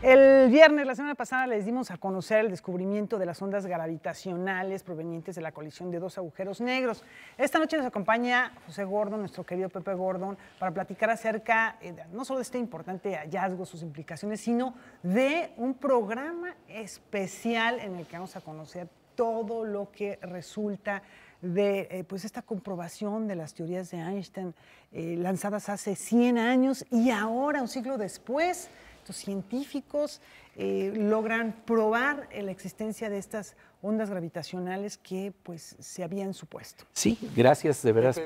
El viernes, la semana pasada, les dimos a conocer el descubrimiento de las ondas gravitacionales provenientes de la colisión de dos agujeros negros. Esta noche nos acompaña José Gordon, nuestro querido Pepe Gordon, para platicar acerca no solo de este importante hallazgo, sus implicaciones, sino de un programa especial en el que vamos a conocer todo lo que resulta de pues esta comprobación de las teorías de Einstein lanzadas hace 100 años y ahora, un siglo después, estos científicos logran probar la existencia de estas ondas gravitacionales que pues se habían supuesto. Sí, gracias de veras,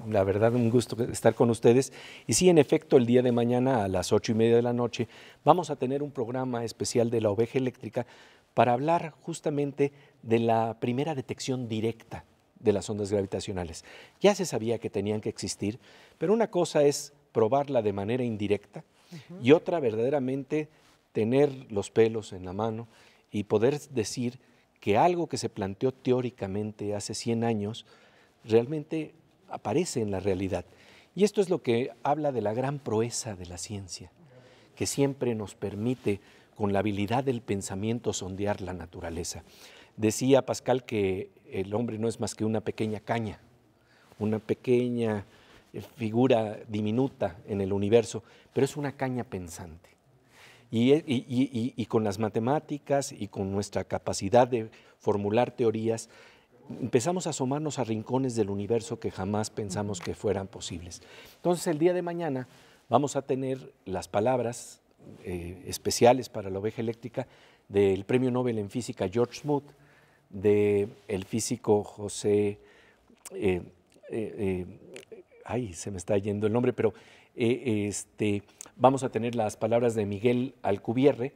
la verdad un gusto estar con ustedes. Y sí, en efecto, el día de mañana a las 8:30 de la noche vamos a tener un programa especial de la oveja eléctrica para hablar justamente de la primera detección directa de las ondas gravitacionales. Ya se sabía que tenían que existir, pero una cosa es probarla de manera indirecta y otra verdaderamente tener los pelos en la mano y poder decir que algo que se planteó teóricamente hace 100 años realmente aparece en la realidad. Y esto es lo que habla de la gran proeza de la ciencia, que siempre nos permite, con la habilidad del pensamiento, sondear la naturaleza. Decía Pascal que el hombre no es más que una pequeña caña, una pequeña figura diminuta en el universo, pero es una caña pensante. Y con las matemáticas y con nuestra capacidad de formular teorías, empezamos a asomarnos a rincones del universo que jamás pensamos que fueran posibles. Entonces, el día de mañana vamos a tener las palabras especiales para la oveja eléctrica del Premio Nobel en Física George Smoot, del físico José... ay, se me está yendo el nombre, pero vamos a tener las palabras de Miguel Alcubierre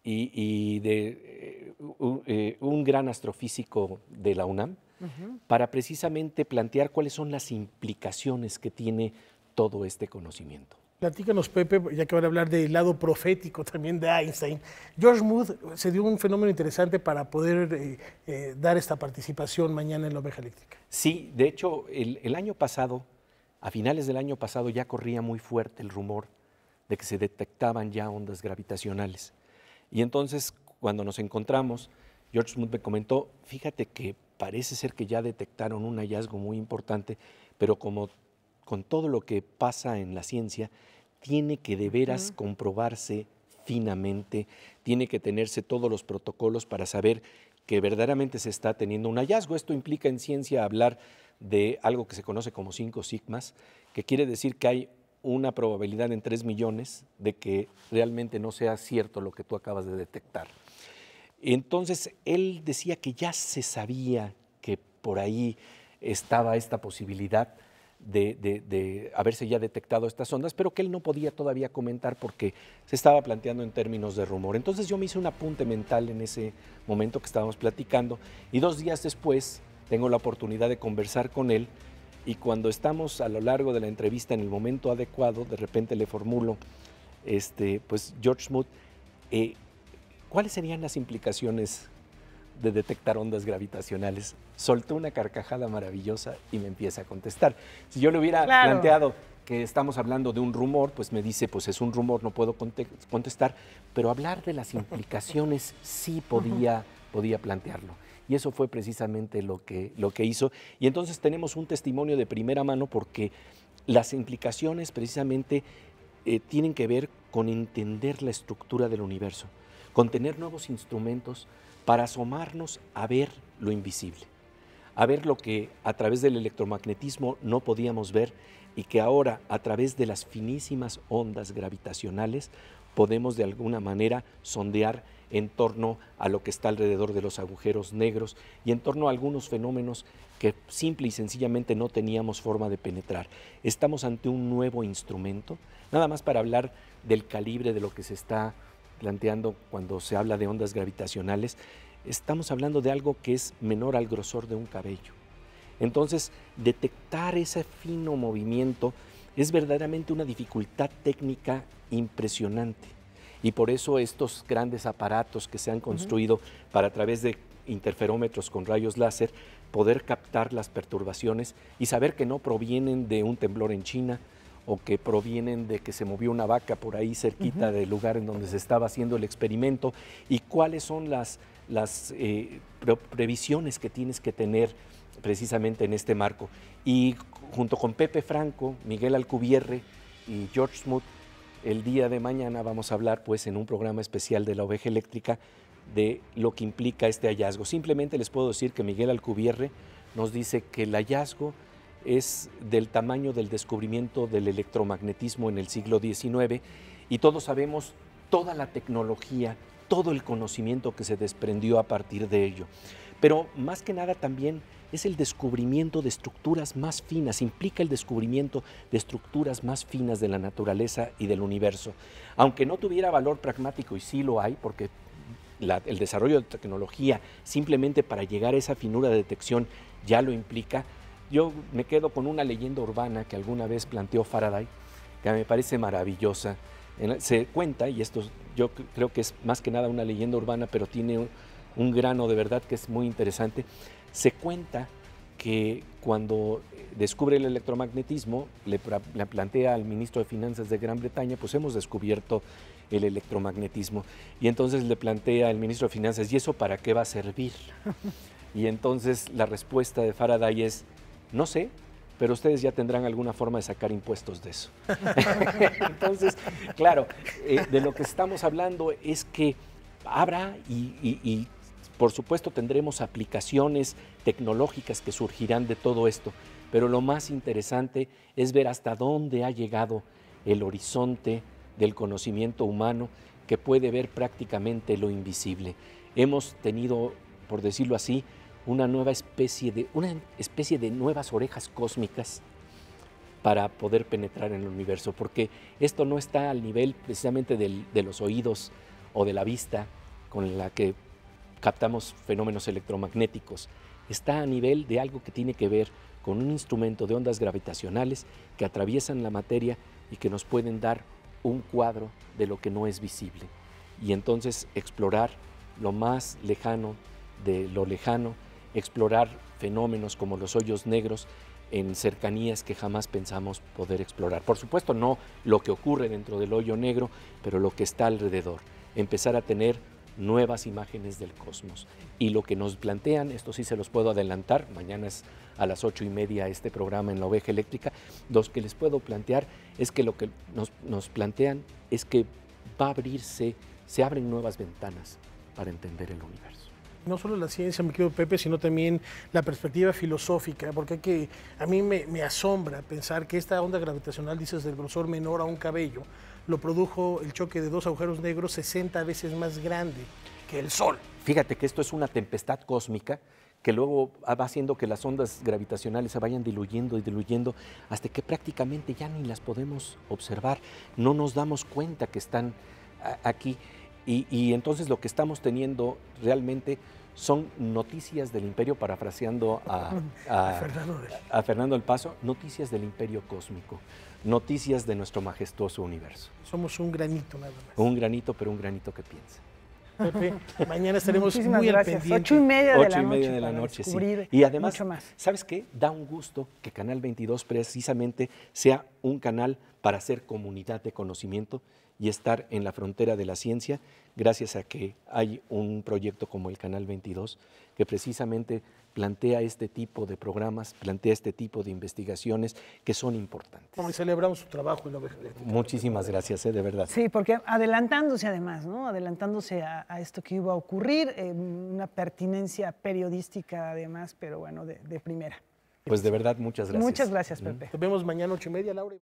y de un gran astrofísico de la UNAM, para precisamente plantear cuáles son las implicaciones que tiene todo este conocimiento. Platícanos, Pepe, ya que van a hablar del lado profético también de Einstein. George Smoot se dio un fenómeno interesante para poder dar esta participación mañana en la oveja eléctrica. Sí, de hecho, el año pasado, a finales del año pasado, ya corría muy fuerte el rumor de que se detectaban ya ondas gravitacionales. Y entonces, cuando nos encontramos, George Smoot me comentó, fíjate que parece ser que ya detectaron un hallazgo muy importante, pero como con todo lo que pasa en la ciencia, tiene que de veras comprobarse finamente, tiene que tenerse todos los protocolos para saber que verdaderamente se está teniendo un hallazgo. Esto implica en ciencia hablar de algo que se conoce como 5 sigmas, que quiere decir que hay una probabilidad en 3 millones de que realmente no sea cierto lo que tú acabas de detectar. Entonces, él decía que ya se sabía que por ahí estaba esta posibilidad de haberse ya detectado estas ondas, pero que él no podía todavía comentar porque se estaba planteando en términos de rumor. Entonces yo me hice un apunte mental en ese momento que estábamos platicando y 2 días después tengo la oportunidad de conversar con él y cuando estamos a lo largo de la entrevista en el momento adecuado, de repente le formulo, pues George Smoot, ¿cuáles serían las implicaciones de detectar ondas gravitacionales? Soltó una carcajada maravillosa y me empieza a contestar. Si yo le hubiera planteado que estamos hablando de un rumor, pues me dice, pues es un rumor, no puedo contestar, pero hablar de las implicaciones sí podía plantearlo. Y eso fue precisamente lo que hizo. Y entonces tenemos un testimonio de primera mano porque las implicaciones precisamente tienen que ver con entender la estructura del universo, con tener nuevos instrumentos para asomarnos a ver lo invisible, a ver lo que a través del electromagnetismo no podíamos ver y que ahora a través de las finísimas ondas gravitacionales podemos de alguna manera sondear en torno a lo que está alrededor de los agujeros negros y en torno a algunos fenómenos que simple y sencillamente no teníamos forma de penetrar. Estamos ante un nuevo instrumento, nada más para hablar del calibre de lo que se está planteando cuando se habla de ondas gravitacionales. Estamos hablando de algo que es menor al grosor de un cabello. Entonces, detectar ese fino movimiento es verdaderamente una dificultad técnica impresionante. Y por eso estos grandes aparatos que se han construido para a través de interferómetros con rayos láser poder captar las perturbaciones y saber que no provienen de un temblor en China o que provienen de que se movió una vaca por ahí cerquita del lugar en donde se estaba haciendo el experimento, y cuáles son las previsiones que tienes que tener precisamente en este marco. Y junto con Pepe Franco, Miguel Alcubierre y George Smoot, el día de mañana vamos a hablar pues en un programa especial de La Oveja Eléctrica de lo que implica este hallazgo. Simplemente les puedo decir que Miguel Alcubierre nos dice que el hallazgo es del tamaño del descubrimiento del electromagnetismo en el siglo XIX, y todos sabemos toda la tecnología, todo el conocimiento que se desprendió a partir de ello. Pero más que nada también es el descubrimiento de estructuras más finas, implica el descubrimiento de estructuras más finas de la naturaleza y del universo. Aunque no tuviera valor pragmático, y sí lo hay, porque el desarrollo de tecnología simplemente para llegar a esa finura de detección ya lo implica, yo me quedo con una leyenda urbana que alguna vez planteó Faraday, que me parece maravillosa. Se cuenta, y esto yo creo que es más que nada una leyenda urbana, pero tiene un grano de verdad que es muy interesante. Se cuenta que cuando descubre el electromagnetismo, le plantea al ministro de Finanzas de Gran Bretaña, pues hemos descubierto el electromagnetismo. Y entonces le plantea al ministro de Finanzas, ¿y eso para qué va a servir? Y entonces la respuesta de Faraday es, no sé, pero ustedes ya tendrán alguna forma de sacar impuestos de eso. Entonces, claro, de lo que estamos hablando es que habrá y por supuesto tendremos aplicaciones tecnológicas que surgirán de todo esto, pero lo más interesante es ver hasta dónde ha llegado el horizonte del conocimiento humano, que puede ver prácticamente lo invisible. Hemos tenido, por decirlo así, una especie de nuevas orejas cósmicas para poder penetrar en el universo, porque esto no está al nivel precisamente de los oídos o de la vista con la que captamos fenómenos electromagnéticos, está a nivel de algo que tiene que ver con un instrumento de ondas gravitacionales que atraviesan la materia y que nos pueden dar un cuadro de lo que no es visible. Y entonces explorar lo más lejano de lo lejano, explorar fenómenos como los hoyos negros en cercanías que jamás pensamos poder explorar. Por supuesto, no lo que ocurre dentro del hoyo negro, pero lo que está alrededor. Empezar a tener nuevas imágenes del cosmos. Y lo que nos plantean, esto sí se los puedo adelantar, mañana es a las 8:30 este programa en La Oveja Eléctrica, lo que les puedo plantear es que lo que nos plantean es que va a abrirse, se abren nuevas ventanas para entender el universo. No solo la ciencia, mi querido Pepe, sino también la perspectiva filosófica, porque a mí me asombra pensar que esta onda gravitacional, dices, del grosor menor a un cabello, lo produjo el choque de dos agujeros negros 60 veces más grande que el Sol. Fíjate que esto es una tempestad cósmica que luego va haciendo que las ondas gravitacionales se vayan diluyendo y diluyendo hasta que prácticamente ya ni las podemos observar. No nos damos cuenta que están aquí. Y entonces lo que estamos teniendo realmente son noticias del imperio, parafraseando a Fernando del Paso, noticias del imperio cósmico, noticias de nuestro majestuoso universo. Somos un granito nada más. Un granito, pero un granito que piensa. Pepe, mañana estaremos Muchísimas muy al gracias. pendiente. 8:30 de la noche. Sí. Descubrir Y además, mucho más. ¿sabes qué? Da un gusto que Canal 22 precisamente sea un canal para hacer comunidad de conocimiento y estar en la frontera de la ciencia, gracias a que hay un proyecto como el Canal 22 que precisamente plantea este tipo de programas, plantea este tipo de investigaciones que son importantes. Como celebramos su trabajo en La Oveja Eléctrica. Muchísimas gracias, de verdad. Sí, porque adelantándose además, ¿no? Adelantándose a esto que iba a ocurrir, una pertinencia periodística además, pero bueno, de primera. Pues de verdad, muchas gracias. Muchas gracias, Pepe. Nos vemos mañana 8:30, Laura.